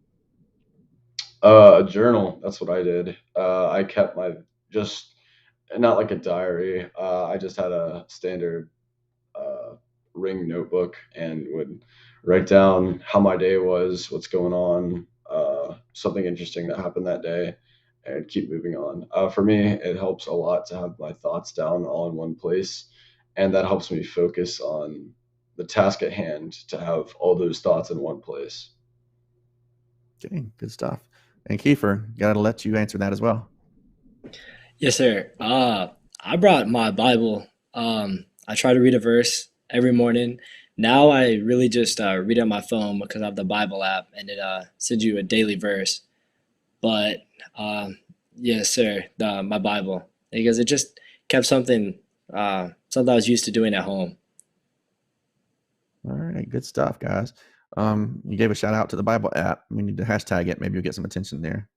A journal. That's what I did. I kept just not like a diary. I just had a standard uh, ring notebook and would write down how my day was, what's going on, something interesting that happened that day, and keep moving on. For me, it helps a lot to have my thoughts down all in one place, and that helps me focus on the task at hand to have all those thoughts in one place. Okay, good stuff. And Kiefer, got to let you answer that as well. Yes, sir. I brought my Bible. I try to read a verse every morning. Now I really just read on my phone because I have the Bible app and it sends you a daily verse. But yes, sir, my Bible because it just kept something I was used to doing at home. All right, good stuff, guys. You gave a shout out to the Bible app. We need to hashtag it. Maybe you'll get some attention there.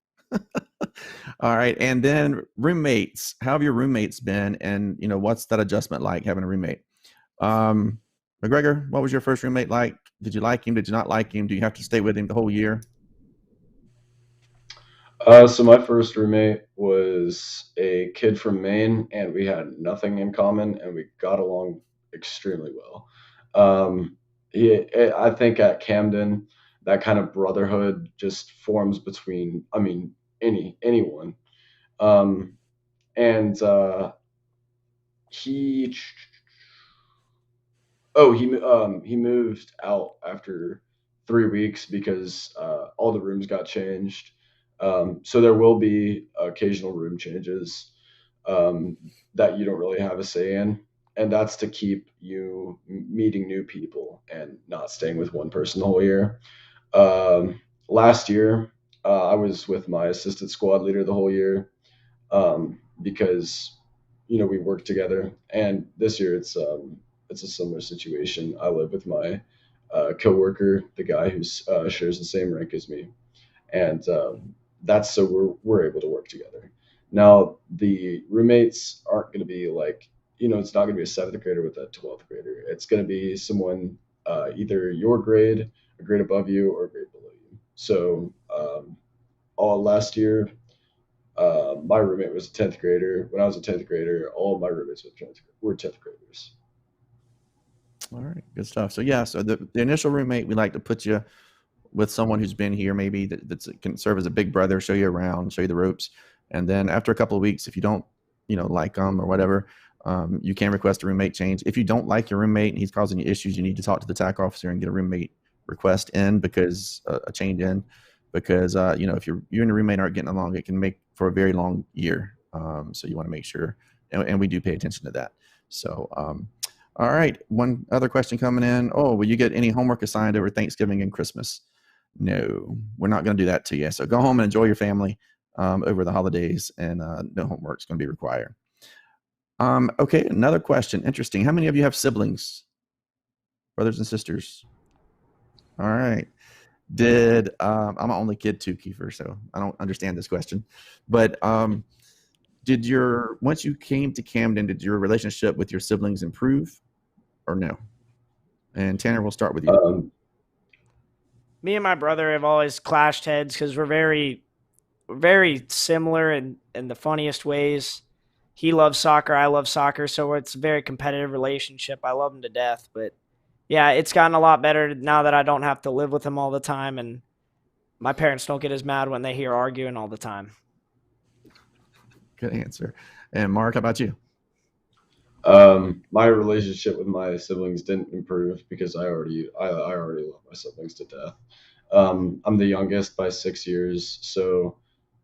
All right, and then roommates. How have your roommates been, and what's that adjustment like having a roommate? McGregor, what was your first roommate like? Did you like him? Did you not like him? Do you have to stay with him the whole year? So my first roommate was a kid from Maine, and we had nothing in common, and we got along extremely well. Um, I think at Camden, that kind of brotherhood just forms between, I mean, anyone. Um, and he, he moved out after 3 weeks because all the rooms got changed. So there will be occasional room changes um, that you don't really have a say in, and that's to keep you meeting new people and not staying with one person the whole year. Last year, I was with my assistant squad leader the whole year because we work together, and this year it's a similar situation. I live with my coworker, the guy who shares the same rank as me, and that's so we're able to work together. Now the roommates aren't going to be like it's not going to be a seventh grader with a 12th grader. It's going to be someone either your grade, a grade above you, or a grade below So all last year, my roommate was a 10th grader. When I was a 10th grader, all my roommates were 10th graders. All right, good stuff. So yeah, so the initial roommate, we like to put you with someone who's been here, maybe that can serve as a big brother, show you around, show you the ropes. And then after a couple of weeks, if you don't, like them or whatever, you can request a roommate change. If you don't like your roommate and he's causing you issues, you need to talk to the TAC officer and get a roommate request in, because a change in, because if you and your roommate aren't getting along, it can make for a very long year. So you want to make sure, and we do pay attention to that. So all right, one other question coming in. Oh, will you get any homework assigned over Thanksgiving and Christmas? No, we're not going to do that to you. So go home and enjoy your family over the holidays, and no homework's going to be required. Okay, another question. Interesting. How many of you have siblings, brothers and sisters? All right. I'm an only kid too, Kiefer, so I don't understand this question. But once you came to Camden, did your relationship with your siblings improve or no? And Tanner, we'll start with you. Me and my brother have always clashed heads because we're very, very similar in the funniest ways. He loves soccer, I love soccer, so it's a very competitive relationship. I love him to death, but yeah, it's gotten a lot better now that I don't have to live with him all the time, and my parents don't get as mad when they hear arguing all the time. Good answer. And Mark, how about you? My relationship with my siblings didn't improve because I already love my siblings to death. I'm the youngest by 6 years, so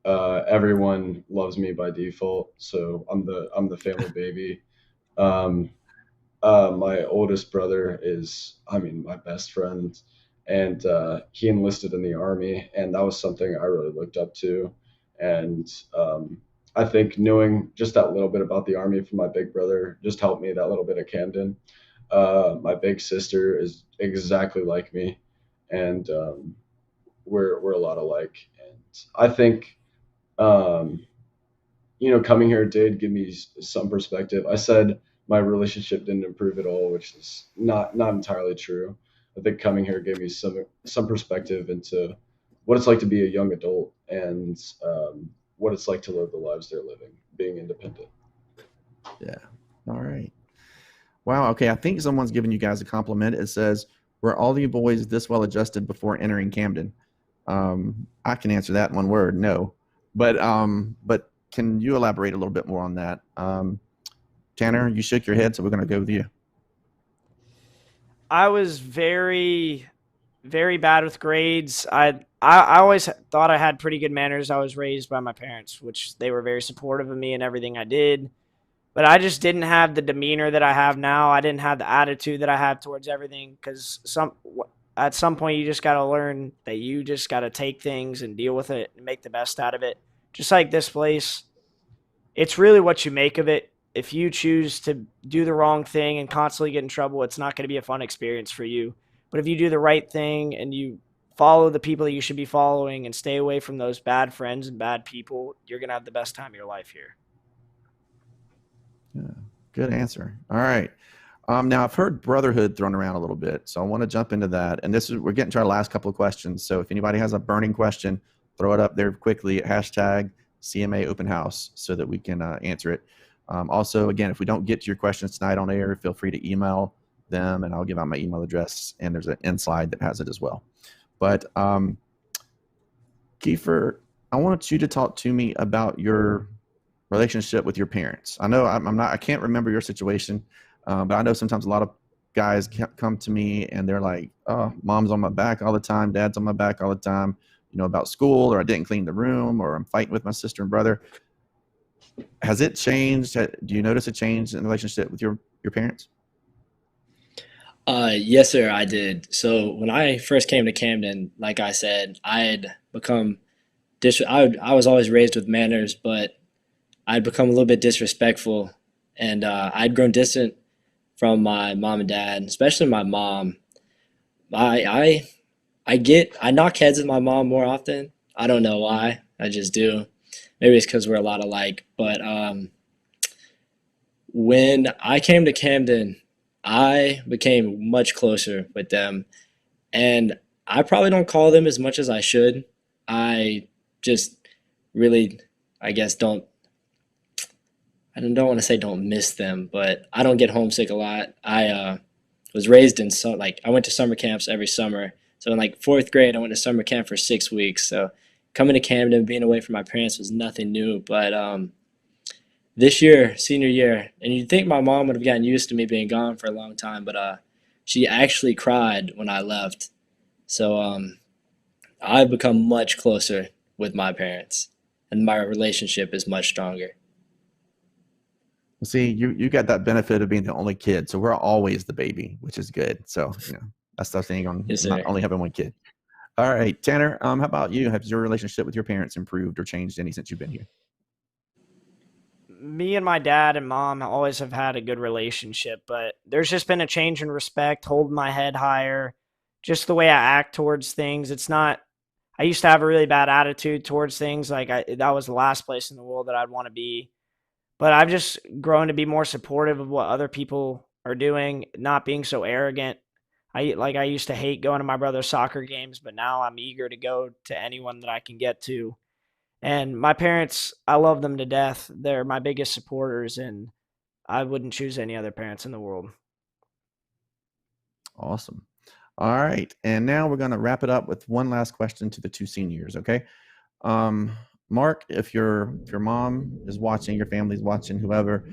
everyone loves me by default. So I'm the family baby. My oldest brother is, my best friend, and he enlisted in the army, and that was something I really looked up to. And I think knowing just that little bit about the army from my big brother just helped me that little bit at Camden. My big sister is exactly like me, and we're a lot alike. And I think, coming here did give me some perspective. I said my relationship didn't improve at all, which is not entirely true. I think coming here gave me some perspective into what it's like to be a young adult, and what it's like to live the lives they're living, being independent. Yeah. All right. Wow. Okay. I think someone's giving you guys a compliment. It says, "Were all of you boys this well adjusted before entering Camden?" I can answer that in one word, no. But can you elaborate a little bit more on that? Tanner, you shook your head, so we're going to go with you. I was very, very bad with grades. I always thought I had pretty good manners. I was raised by my parents, which they were very supportive of me and everything I did. But I just didn't have the demeanor that I have now. I didn't have the attitude that I have towards everything, because at some point you just got to learn that you just got to take things and deal with it and make the best out of it. Just like this place, it's really what you make of it. If you choose to do the wrong thing and constantly get in trouble, it's not going to be a fun experience for you. But if you do the right thing and you follow the people that you should be following and stay away from those bad friends and bad people, you're going to have the best time of your life here. Yeah, good answer. All right. Now I've heard brotherhood thrown around a little bit, so I want to jump into that. And we're getting to our last couple of questions. So if anybody has a burning question, throw it up there quickly at hashtag CMA Open House so that we can answer it. Also, again, if we don't get to your questions tonight on air, feel free to email them, and I'll give out my email address, and there's an end slide that has it as well. But Kiefer, I want you to talk to me about your relationship with your parents. I know I can't remember your situation, but I know sometimes a lot of guys come to me and they're like, "Oh, mom's on my back all the time, dad's on my back all the time, about school, or I didn't clean the room, or I'm fighting with my sister and brother." Has it changed? Do you notice a change in the relationship with your parents? Yes, sir, I did. So when I first came to Camden, like I said, I had become I was always raised with manners, but I'd become a little bit disrespectful, and I'd grown distant from my mom and dad, especially my mom. I knock heads with my mom more often. I don't know why. I just do. Maybe it's because we're a lot alike. But when I came to Camden, I became much closer with them, and I probably don't call them as much as I should. I just really, I guess, I don't want to say don't miss them, but I don't get homesick a lot. I was raised in I went to summer camps every summer. So in like fourth grade, I went to summer camp for 6 weeks. So coming to Camden, being away from my parents was nothing new. But this year, senior year, and you'd think my mom would have gotten used to me being gone for a long time, but she actually cried when I left. So I've become much closer with my parents, and my relationship is much stronger. See, you got that benefit of being the only kid, so we're always the baby, which is good. So that's the thing on Yes, not sir. only having one kid. All right, Tanner, how about you? Has your relationship with your parents improved or changed any since you've been here? Me and my dad and mom always have had a good relationship, but there's just been a change in respect, holding my head higher, just the way I act towards things. It's not, I used to have a really bad attitude towards things. Like that was the last place in the world that I'd want to be. But I've just grown to be more supportive of what other people are doing, not being so arrogant. I used to hate going to my brother's soccer games, but now I'm eager to go to anyone that I can get to. And my parents, I love them to death. They're my biggest supporters, and I wouldn't choose any other parents in the world. Awesome. All right, and now we're going to wrap it up with one last question to the two seniors. Okay, Mark, if your mom is watching, your family's watching, whoever,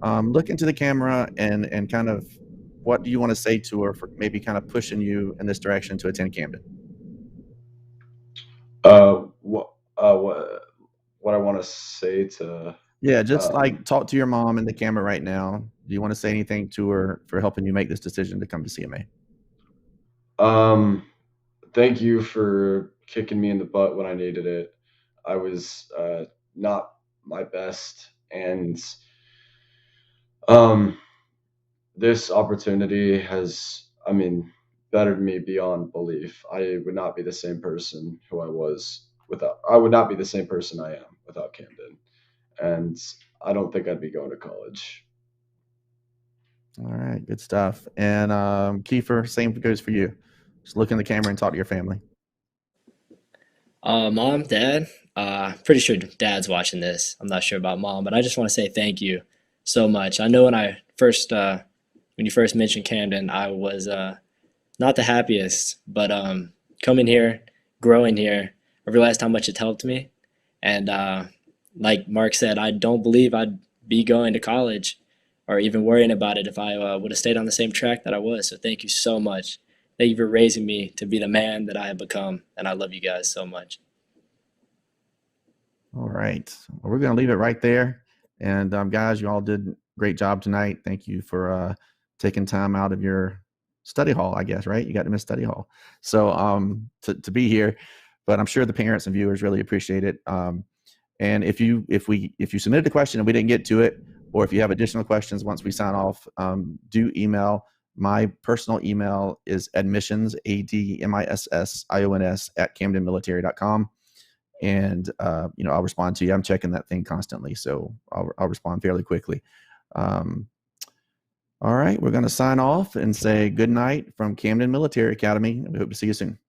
look into the camera and kind of what do you want to say to her for maybe kind of pushing you in this direction to attend Camden? What I want to say to Yeah, just like talk to your mom in the camera right now. Do you want to say anything to her for helping you make this decision to come to CMA? thank you for kicking me in the butt when I needed it. I was not my best, and um, this opportunity has, bettered me beyond belief. I would not be the same person who I was without. I would not be the same person I am without Camden, and I don't think I'd be going to college. All right, good stuff. And Kiefer, same goes for you. Just look in the camera and talk to your family. Mom, Dad, pretty sure Dad's watching this. I'm not sure about Mom, but I just want to say thank you so much. I know when you first mentioned Camden, I was not the happiest, but coming here, growing here, I realized how much it helped me. And like Mark said, I don't believe I'd be going to college or even worrying about it if I would have stayed on the same track that I was. So thank you so much. Thank you for raising me to be the man that I have become. And I love you guys so much. All right. Well, we're going to leave it right there. And guys, you all did a great job tonight. Thank you for taking time out of your study hall, I guess, right? You got to miss study hall. So to be here, but I'm sure the parents and viewers really appreciate it. And if you submitted a question and we didn't get to it, or if you have additional questions once we sign off, do email. My personal email is admissions, ADMISSIONS @CamdenMilitary.com. And, I'll respond to you. I'm checking that thing constantly, so I'll respond fairly quickly. All right, we're going to sign off and say good night from Camden Military Academy. We hope to see you soon.